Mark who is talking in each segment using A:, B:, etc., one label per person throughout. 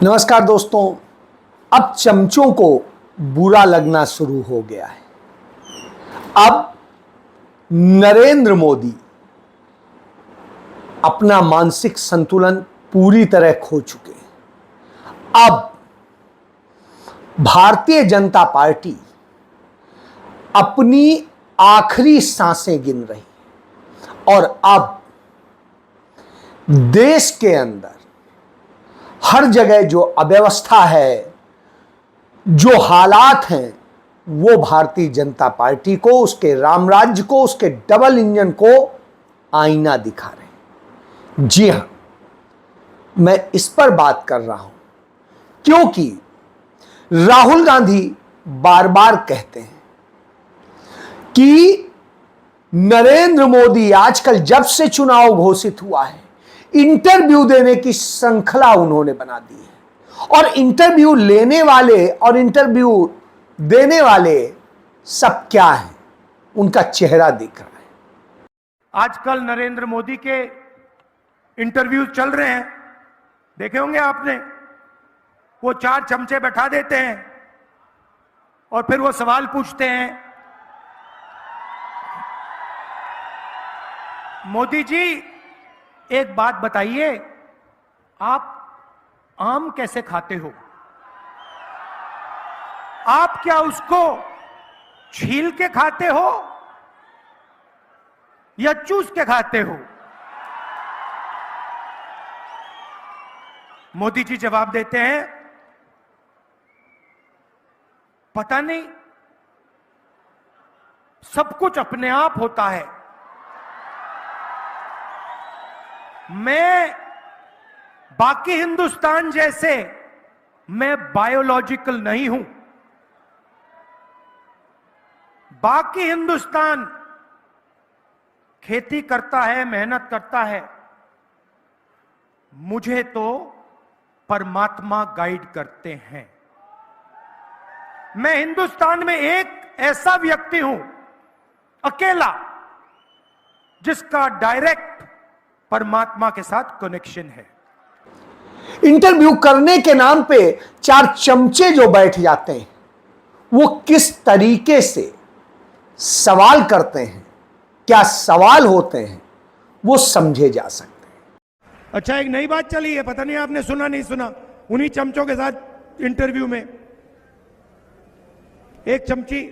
A: नमस्कार दोस्तों। अब चमचों को बुरा लगना शुरू हो गया है। अब नरेंद्र मोदी अपना मानसिक संतुलन पूरी तरह खो चुके हैं। अब भारतीय जनता पार्टी अपनी आखिरी सांसें गिन रही और अब देश के अंदर हर जगह जो अव्यवस्था है, जो हालात हैं, वो भारतीय जनता पार्टी को, उसके रामराज्य को, उसके डबल इंजन को आईना दिखा रहे हैं। जी हां, मैं इस पर बात कर रहा हूं क्योंकि राहुल गांधी बार बार कहते हैं कि नरेंद्र मोदी आजकल जब से चुनाव घोषित हुआ है, इंटरव्यू देने की श्रृंखला उन्होंने बना दी है और इंटरव्यू लेने वाले और इंटरव्यू देने वाले सब क्या है, उनका चेहरा दिख रहा है।
B: आजकल नरेंद्र मोदी के इंटरव्यू चल रहे हैं, देखे होंगे आपने। वो 4 चमचे बैठा देते हैं और फिर वो सवाल पूछते हैं, मोदी जी एक बात बताइए, आप आम कैसे खाते हो? आप क्या उसको छील के खाते हो या चूस के खाते हो? मोदी जी जवाब देते हैं, पता नहीं, सब कुछ अपने आप होता है। मैं बाकी हिंदुस्तान जैसे मैं बायोलॉजिकल नहीं हूं। बाकी हिंदुस्तान खेती करता है, मेहनत करता है, मुझे तो परमात्मा गाइड करते हैं। मैं हिंदुस्तान में एक ऐसा व्यक्ति हूं, अकेला, जिसका डायरेक्ट परमात्मा के साथ कनेक्शन है।
A: इंटरव्यू करने के नाम पे 4 चमचे जो बैठ जाते हैं, वो किस तरीके से सवाल करते हैं, क्या सवाल होते हैं, वो समझे जा सकते हैं।
B: अच्छा, एक नई बात चली है, पता नहीं आपने सुना नहीं सुना। उन्हीं चमचों के साथ इंटरव्यू में एक चमची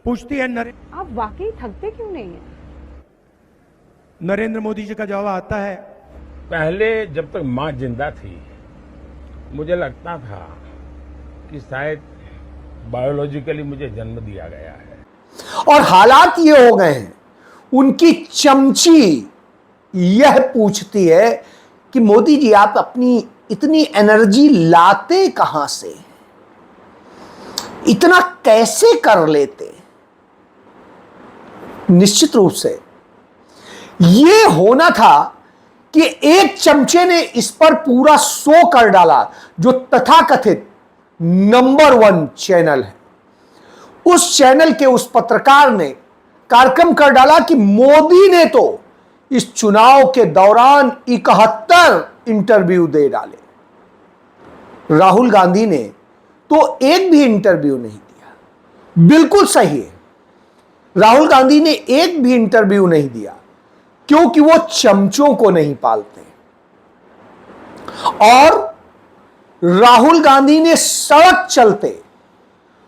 B: पूछती है,
C: आप वाकई थकते क्यों नहीं है?
B: नरेंद्र मोदी जी का जवाब आता है,
D: पहले जब तक मां जिंदा थी मुझे लगता था कि शायद बायोलॉजिकली मुझे जन्म दिया गया है,
A: और हालात ये हो गए हैं, उनकी चमची यह पूछती है कि मोदी जी आप अपनी इतनी एनर्जी लाते कहां से, इतना कैसे कर लेते। निश्चित रूप से यह होना था कि एक चमचे ने इस पर पूरा शो कर डाला, जो तथाकथित नंबर 1 चैनल है। उस चैनल के उस पत्रकार ने कार्यक्रम कर डाला कि मोदी ने तो इस चुनाव के दौरान 71 इंटरव्यू दे डाले। राहुल गांधी ने तो एक भी इंटरव्यू नहीं दिया। बिल्कुल सही है, राहुल गांधी ने एक भी इंटरव्यू नहीं दिया क्योंकि वो चमचों को नहीं पालते। और राहुल गांधी ने सड़क चलते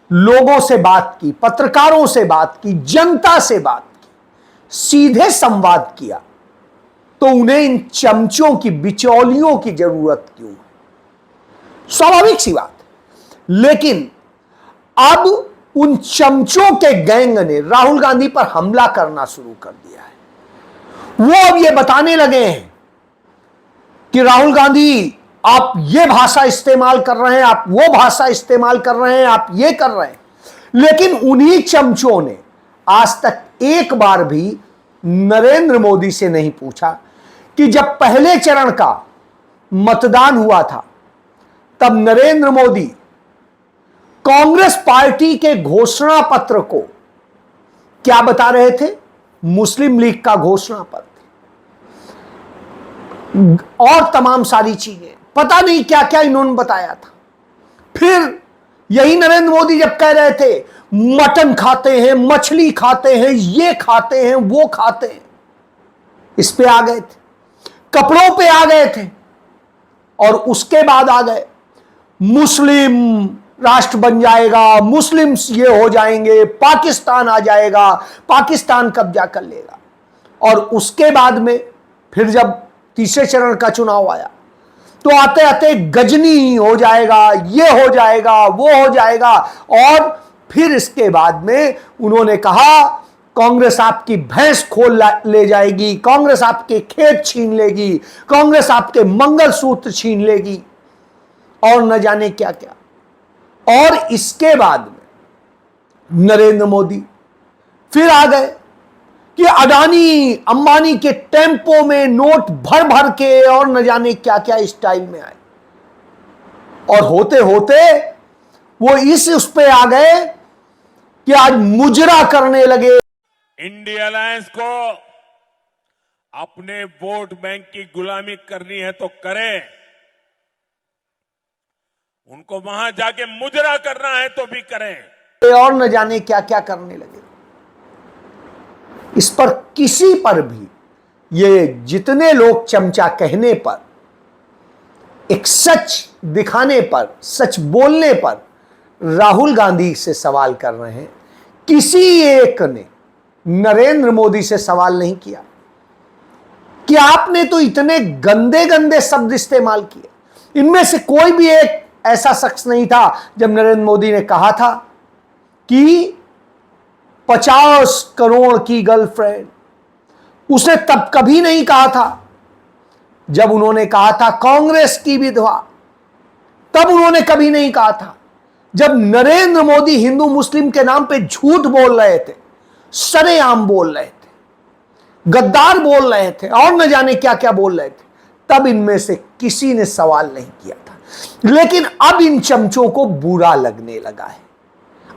A: लोगों से बात की, पत्रकारों से बात की, जनता से बात की, सीधे संवाद किया। तो उन्हें इन चमचों की, बिचौलियों की जरूरत क्यों है? स्वाभाविक सी बात। लेकिन अब उन चमचों के गैंग ने राहुल गांधी पर हमला करना शुरू कर दिया है। वो अब ये बताने लगे हैं कि राहुल गांधी आप ये भाषा इस्तेमाल कर रहे हैं, आप वो भाषा इस्तेमाल कर रहे हैं, आप ये कर रहे हैं। लेकिन उन्हीं चमचों ने आज तक एक बार भी नरेंद्र मोदी से नहीं पूछा कि जब पहले चरण का मतदान हुआ था, तब नरेंद्र मोदी कांग्रेस पार्टी के घोषणा पत्र को क्या बता रहे थे? मुस्लिम लीग का घोषणा पत्र और तमाम सारी चीजें। पता नहीं क्या क्या इन्होंने बताया था। फिर यही नरेंद्र मोदी जब कह रहे थे मटन खाते हैं, मछली खाते हैं, ये खाते हैं, वो खाते हैं, इस पे आ गए थे, कपड़ों पे आ गए थे, और उसके बाद आ गए मुस्लिम राष्ट्र बन जाएगा, मुस्लिम्स ये हो जाएंगे, पाकिस्तान आ जाएगा, पाकिस्तान कब्जा कर लेगा। और उसके बाद में फिर जब तीसरे चरण का चुनाव आया तो आते आते गजनी हो जाएगा, ये हो जाएगा, वो हो जाएगा, और फिर इसके बाद में उन्होंने कहा कांग्रेस आपकी भैंस खोल ले जाएगी, कांग्रेस आपके खेत छीन लेगी, कांग्रेस आपके मंगलसूत्र छीन लेगी, और न जाने क्या क्या। और इसके बाद में नरेंद्र मोदी फिर आ गए कि अडानी अंबानी के टेम्पो में नोट भर भर के और न जाने क्या क्या स्टाइल में आए, और होते होते वो उस पे आ गए कि आज मुजरा करने लगे।
E: इंडिया अलायंस को अपने वोट बैंक की गुलामी करनी है तो करें, उनको वहां जाके मुजरा करना है तो भी करें,
A: और न जाने क्या क्या करने लगे। इस पर किसी पर भी, ये जितने लोग चमचा कहने पर, एक सच दिखाने पर, सच बोलने पर राहुल गांधी से सवाल कर रहे हैं, किसी एक ने नरेंद्र मोदी से सवाल नहीं किया कि आपने तो इतने गंदे गंदे शब्द इस्तेमाल किए। इनमें से कोई भी एक ऐसा शख्स नहीं था जब नरेंद्र मोदी ने कहा था कि 50 करोड़ की गर्लफ्रेंड, उसने तब कभी नहीं कहा था जब उन्होंने कहा था कांग्रेस की विधवा, तब उन्होंने कभी नहीं कहा था जब नरेंद्र मोदी हिंदू मुस्लिम के नाम पे झूठ बोल रहे थे, सरेआम बोल रहे थे, गद्दार बोल रहे थे, और न जाने क्या क्या बोल रहे थे, तब इनमें से किसी ने सवाल नहीं किया था। लेकिन अब इन चमचों को बुरा लगने लगा है,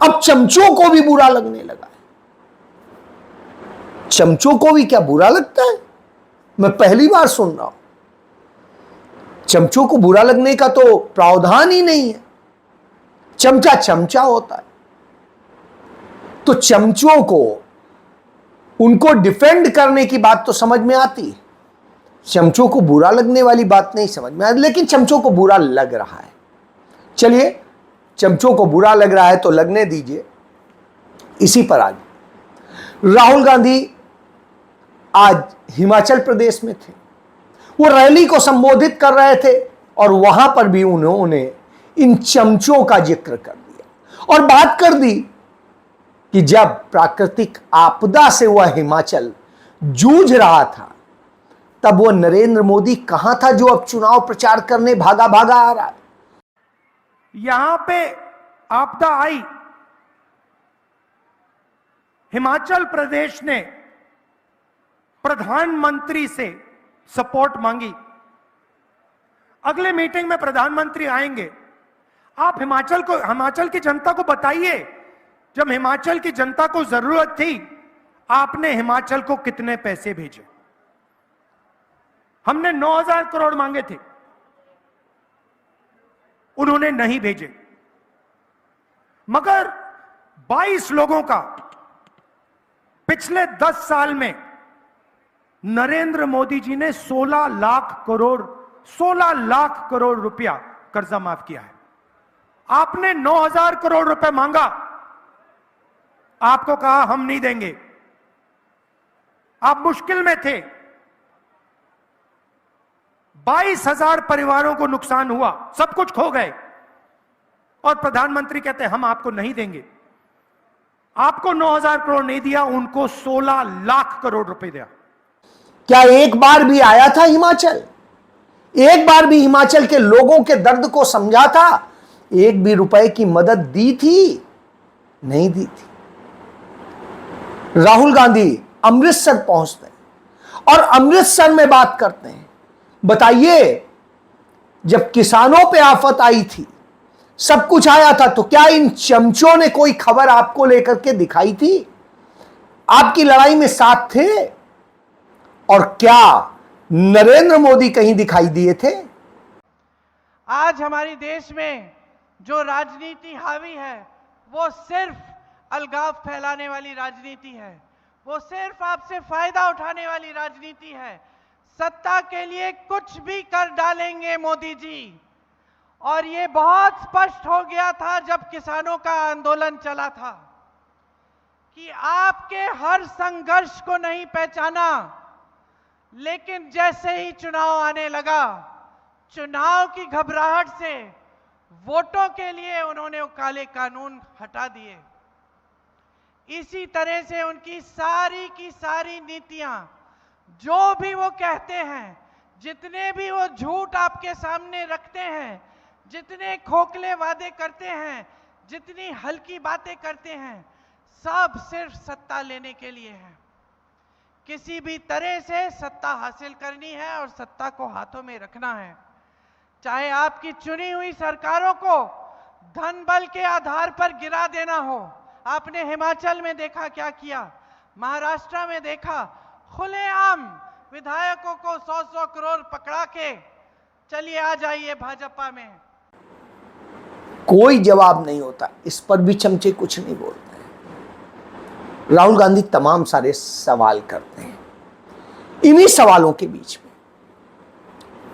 A: अब चमचों को भी बुरा लगने लगा है। चमचों को भी क्या बुरा लगता है? मैं पहली बार सुन रहा हूं। चमचों को बुरा लगने का तो प्रावधान ही नहीं है, चमचा चमचा होता है। तो चमचों को, उनको डिफेंड करने की बात तो समझ में आती है, चमचों को बुरा लगने वाली बात नहीं समझ में आती। लेकिन चमचों को बुरा लग रहा है, चलिए चमचों को बुरा लग रहा है तो लगने दीजिए। इसी पर आज राहुल गांधी आज हिमाचल प्रदेश में थे, वो रैली को संबोधित कर रहे थे, और वहां पर भी उन्होंने इन चमचों का जिक्र कर दिया और बात कर दी कि जब प्राकृतिक आपदा से वह हिमाचल जूझ रहा था, तब वो नरेंद्र मोदी कहां था जो अब चुनाव प्रचार करने भागा भागा आ रहा है।
B: यहां पे आपदा आई, हिमाचल प्रदेश ने प्रधानमंत्री से सपोर्ट मांगी। अगले मीटिंग में प्रधानमंत्री आएंगे, आप हिमाचल की जनता को बताइए, जब हिमाचल की जनता को जरूरत थी आपने हिमाचल को कितने पैसे भेजे। हमने 9,000 करोड़ मांगे थे, उन्होंने नहीं भेजे, मगर 22 लोगों का पिछले 10 साल में नरेंद्र मोदी जी ने 16 लाख करोड़ रुपया कर्जा माफ किया है। आपने 9,000 करोड़ रुपए मांगा, आपको कहा हम नहीं देंगे, आप मुश्किल में थे, 22,000 परिवारों को नुकसान हुआ, सब कुछ खो गए, और प्रधानमंत्री कहते हैं हम आपको नहीं देंगे। आपको 9,000 करोड़ नहीं दिया, उनको 16 लाख करोड़ रुपए दिया।
A: क्या एक बार भी आया था हिमाचल? एक बार भी हिमाचल के लोगों के दर्द को समझा था? एक भी रुपए की मदद दी थी? नहीं दी थी। राहुल गांधी अमृतसर पहुंचते हैं और अमृतसर में बात करते हैं। बताइए, जब किसानों पे आफत आई थी, सब कुछ आया था, तो क्या इन चमचों ने कोई खबर आपको लेकर के दिखाई थी? आपकी लड़ाई में साथ थे? और क्या नरेंद्र मोदी कहीं दिखाई दिए थे?
F: आज हमारे देश में जो राजनीति हावी है वो सिर्फ अलगाव फैलाने वाली राजनीति है, वो सिर्फ आपसे फायदा उठाने वाली राजनीति है। सत्ता के लिए कुछ भी कर डालेंगे मोदी जी। और ये बहुत स्पष्ट हो गया था जब किसानों का आंदोलन चला था कि आपके हर संघर्ष को नहीं पहचाना, लेकिन जैसे ही चुनाव आने लगा, चुनाव की घबराहट से वोटों के लिए उन्होंने वो काले कानून हटा दिए। इसी तरह से उनकी सारी की सारी नीतियां, जो भी वो कहते हैं, जितने भी वो झूठ आपके सामने रखते हैं, जितने खोखले वादे करते हैं, जितनी हल्की बातें करते हैं, सब सिर्फ सत्ता लेने के लिए है। किसी भी तरह से सत्ता हासिल करनी है और सत्ता को हाथों में रखना है। चाहे आपकी चुनी हुई सरकारों को धन बल के आधार पर गिरा देना हो। आपने हिमाचल में देखा क्या किया, महाराष्ट्र में देखा, खुलेआम विधायकों को 100-100 करोड़ पकड़ा के चलिए आ जाइए भाजपा में।
A: कोई जवाब नहीं होता, इस पर भी चमचे कुछ नहीं बोलते हैं। राहुल गांधी तमाम सारे सवाल करते हैं। इन्हीं सवालों के बीच में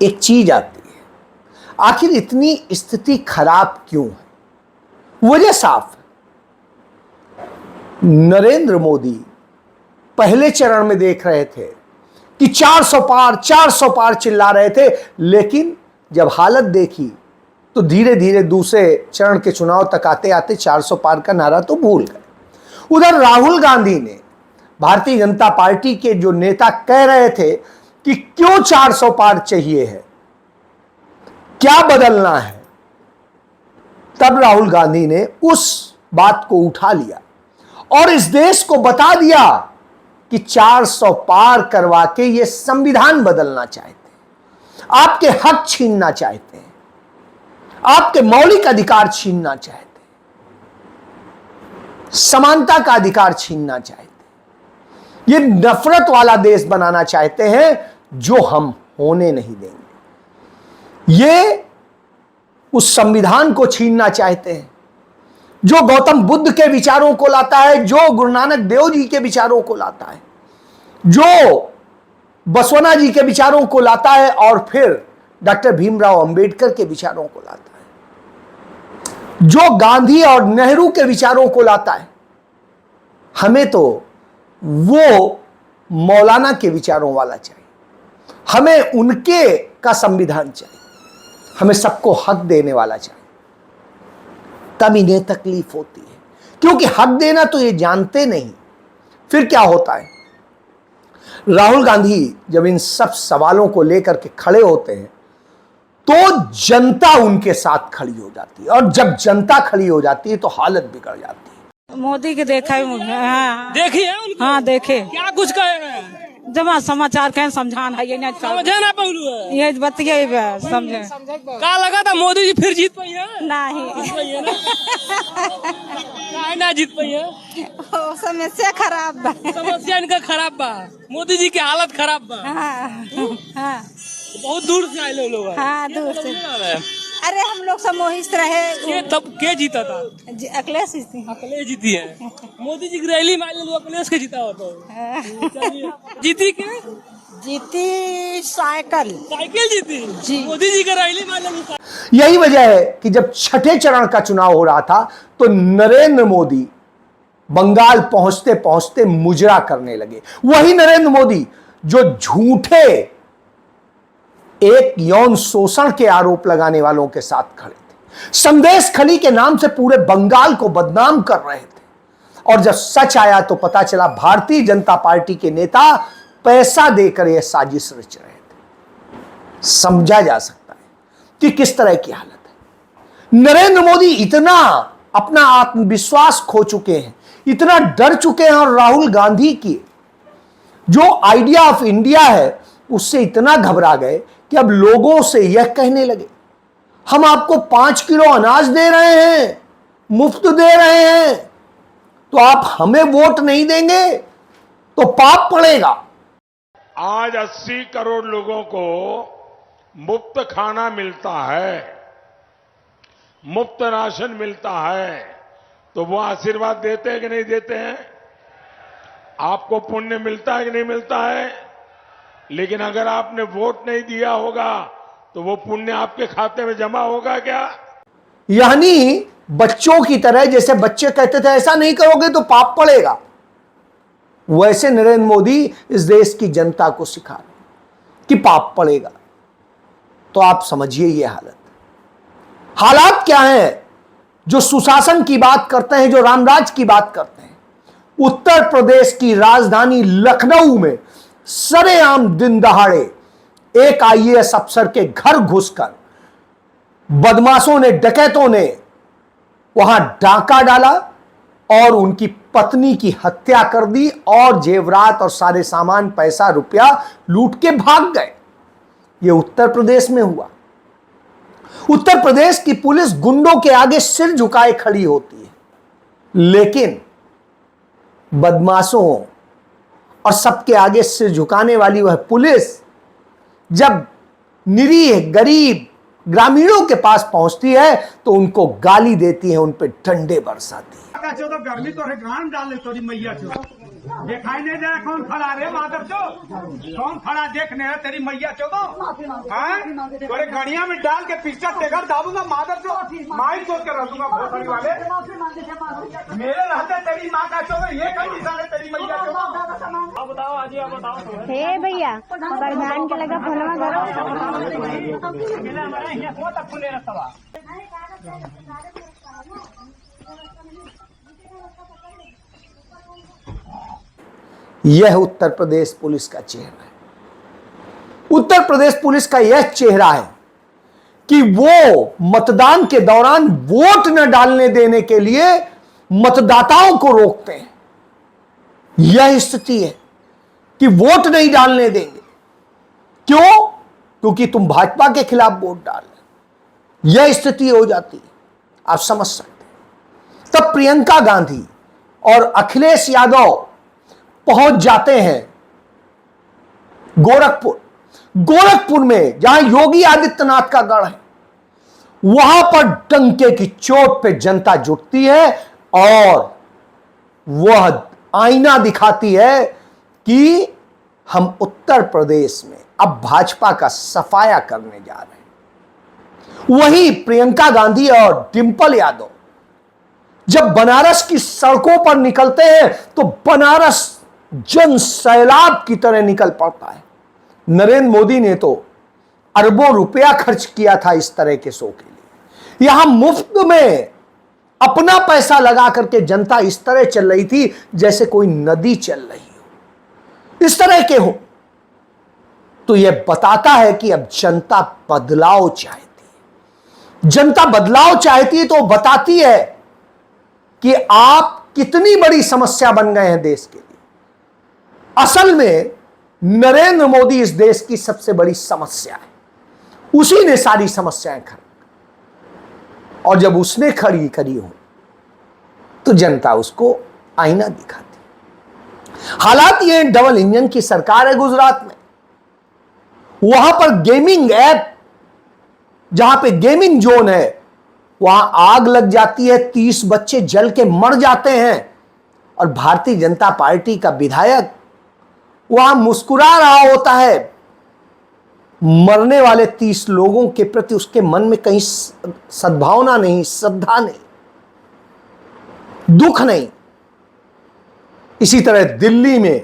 A: एक चीज आती है, आखिर इतनी स्थिति खराब क्यों है? वजह साफ है। नरेंद्र मोदी पहले चरण में देख रहे थे कि 400 पार चिल्ला रहे थे, लेकिन जब हालत देखी तो धीरे धीरे दूसरे चरण के चुनाव तक आते आते 400 पार का नारा तो भूल गए। उधर राहुल गांधी ने, भारतीय जनता पार्टी के जो नेता कह रहे थे कि क्यों 400 पार चाहिए है, क्या बदलना है, तब राहुल गांधी ने उस बात को उठा लिया और इस देश को बता दिया कि 400 पार करवा के ये संविधान बदलना चाहते हैं, आपके हक छीनना चाहते हैं, आपके मौलिक अधिकार छीनना चाहते हैं, समानता का अधिकार छीनना चाहते हैं, ये नफरत वाला देश बनाना चाहते हैं जो हम होने नहीं देंगे। ये उस संविधान को छीनना चाहते हैं जो गौतम बुद्ध के विचारों को लाता है, जो गुरु नानक देव जी के विचारों को लाता है, जो बसवना जी के विचारों को लाता है और फिर डॉक्टर भीमराव अंबेडकर के विचारों को लाता है, जो गांधी और नेहरू के विचारों को लाता है। हमें तो वो मौलाना के विचारों वाला चाहिए, हमें उनके का संविधान चाहिए, हमें सबको हक देने वाला चाहिए। तब इन्हें तकलीफ होती है, क्योंकि हक देना तो ये जानते नहीं। फिर क्या होता है, राहुल गांधी जब इन सब सवालों को लेकर के खड़े होते हैं तो जनता उनके साथ खड़ी हो जाती है, और जब जनता खड़ी हो जाती है तो हालत बिगड़ जाती है।
G: मोदी के देखा है, हाँ
H: देखिए,
G: हाँ देखे,
H: क्या कुछ कहे हैं?
G: जमा समाचार कहें समझान है, ये नहीं
H: समझे ना पहलू है,
G: ये बतिये समझे।
H: का लगा था मोदी जी फिर जीत पाई है?
G: नहीं
H: ना जीत पाई है,
G: समस्या खराब बा,
H: समस्या इनका खराब बा, मोदी जी की हालत खराब बा।
G: हाँ
H: बहुत दूर से आए लोग।
G: हाँ दूर से। अरे हम लोग समोहित रहे।
H: तब के जीता था?
G: अखिलेश
H: जीती है। मोदी जी की रैली में अखिलेश के जीता होता। जीती क्या?
G: जीती साइकिल
H: जीती जी। मोदी जी का रैली में।
A: यही वजह है कि जब छठे चरण का चुनाव हो रहा था तो नरेंद्र मोदी बंगाल पहुंचते पहुंचते मुजरा करने लगे। वही नरेंद्र मोदी जो झूठे एक यौन शोषण के आरोप लगाने वालों के साथ खड़े थे, संदेश खली के नाम से पूरे बंगाल को बदनाम कर रहे थे, और जब सच आया तो पता चला भारतीय जनता पार्टी के नेता पैसा देकर यह साजिश रच रहे थे। समझा जा सकता है कि किस तरह की हालत है। नरेंद्र मोदी इतना अपना आत्मविश्वास खो चुके हैं, इतना डर चुके हैं, और राहुल गांधी की जो आइडिया ऑफ इंडिया है उससे इतना घबरा गए कि अब लोगों से यह कहने लगे, हम आपको 5 किलो अनाज दे रहे हैं, मुफ्त दे रहे हैं, तो आप हमें वोट नहीं देंगे तो पाप पड़ेगा।
E: आज 80 करोड़ लोगों को मुफ्त खाना मिलता है। मुफ्त राशन मिलता है तो वो आशीर्वाद देते हैं कि नहीं देते हैं? आपको पुण्य मिलता है कि नहीं मिलता है? लेकिन अगर आपने वोट नहीं दिया होगा तो वो पुण्य आपके खाते में जमा होगा क्या?
A: यानी बच्चों की तरह, जैसे बच्चे कहते थे ऐसा नहीं करोगे तो पाप पड़ेगा, वैसे नरेंद्र मोदी इस देश की जनता को सिखा रहे कि पाप पड़ेगा। तो आप समझिए ये हालात क्या है जो सुशासन की बात करते हैं, जो रामराज की बात करते हैं। उत्तर प्रदेश की राजधानी लखनऊ में सरेआम दिन दहाड़े एक आईएएस अफसर के घर घुसकर बदमाशों ने, डकैतों ने वहां डाका डाला और उनकी पत्नी की हत्या कर दी और जेवरात और सारे सामान, पैसा रुपया लूट के भाग गए। यह उत्तर प्रदेश में हुआ। उत्तर प्रदेश की पुलिस गुंडों के आगे सिर झुकाए खड़ी होती है, लेकिन बदमाशों और सबके आगे सिर झुकाने वाली वह पुलिस जब निरीह गरीब ग्रामीणों के पास पहुंचती है तो उनको गाली देती है, उन पे डंडे बरसाती है।
B: तो गर्मी तो गान डाले तोरी मैया चो दिखाई नहीं दे रहा कौन खड़ा रे माधव चो, कौन खड़ा देखने है तेरी मैया चो तो तोरे गड़िया में डाल के पिक्चर टेकर डालूंगा माधव चो, माई सोच के रखूंगा भोसड़ी वाले मेरे रहते तेरी माँ का चो ये कहीं निशान है तेरी मैया चो। बताओ आज बताओ
G: हे भैया प्रधान के लगा फोनवा करो।
A: यह उत्तर प्रदेश पुलिस का चेहरा है। उत्तर प्रदेश पुलिस का यह चेहरा है कि वो मतदान के दौरान वोट न डालने देने के लिए मतदाताओं को रोकते हैं। यह स्थिति है कि वोट नहीं डालने देंगे। क्यों? क्योंकि तुम भाजपा के खिलाफ वोट डाल रहे। यह स्थिति हो जाती है, आप समझ सकते हैं। तब प्रियंका गांधी और अखिलेश यादव पहुंच जाते हैं गोरखपुर में, जहां योगी आदित्यनाथ का गढ़ है। वहां पर डंके की चोट पे जनता जुटती है और वह आईना दिखाती है कि हम उत्तर प्रदेश में अब भाजपा का सफाया करने जा रहे हैं। वहीं प्रियंका गांधी और डिंपल यादव जब बनारस की सड़कों पर निकलते हैं तो बनारस जन सैलाब की तरह निकल पड़ता है। नरेंद्र मोदी ने तो अरबों रुपया खर्च किया था इस तरह के शो के लिए। यहां मुफ्त में अपना पैसा लगा करके जनता इस तरह चल रही थी जैसे कोई नदी चल रही हो, इस तरह के हो। तो यह बताता है कि अब जनता बदलाव चाहती है। जनता बदलाव चाहती है तो बताती है कि आप कितनी बड़ी समस्या बन गए हैं देश के लिए। असल में नरेंद्र मोदी इस देश की सबसे बड़ी समस्या है। उसी ने सारी समस्याएं खड़ी, और जब उसने खड़ी करी हो तो जनता उसको आईना दिखाती। हालात ये डबल इंजन की सरकार है गुजरात में। वहां पर गेमिंग ऐप, जहां पे गेमिंग जोन है, वहां आग लग जाती है, 30 बच्चे जल के मर जाते हैं और भारतीय जनता पार्टी का विधायक वहां मुस्कुरा रहा होता है। मरने वाले 30 लोगों के प्रति उसके मन में कहीं सद्भावना नहीं, श्रद्धा नहीं, दुख नहीं। इसी तरह दिल्ली में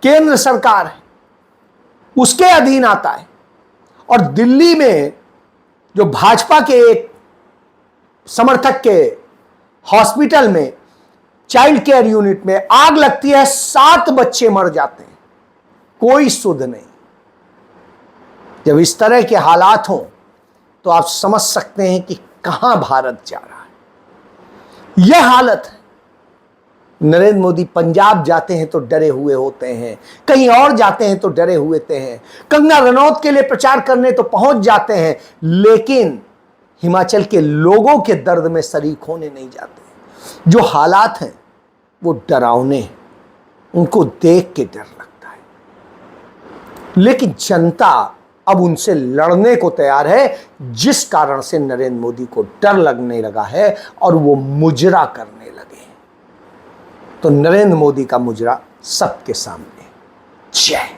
A: केंद्र सरकार है, उसके अधीन आता है, और दिल्ली में जो भाजपा के एक समर्थक के हॉस्पिटल में, चाइल्ड केयर यूनिट में आग लगती है, 7 बच्चे मर जाते हैं, कोई सुध नहीं। जब इस तरह के हालात हों तो आप समझ सकते हैं कि कहां भारत जा रहा है। यह हालत है। नरेंद्र मोदी पंजाब जाते हैं तो डरे हुए होते हैं, कहीं और जाते हैं तो डरे हुए होते हैं, कंगना रनौत के लिए प्रचार करने तो पहुंच जाते हैं, लेकिन हिमाचल के लोगों के दर्द में शरीक होने नहीं जाते। जो हालात हैं वो डरावने हैं, उनको देख के डर लगता है। लेकिन जनता अब उनसे लड़ने को तैयार है, जिस कारण से नरेंद्र मोदी को डर लगने लगा है और वो मुजरा करने लगे। तो नरेंद्र मोदी का मुजरा सबके सामने। जय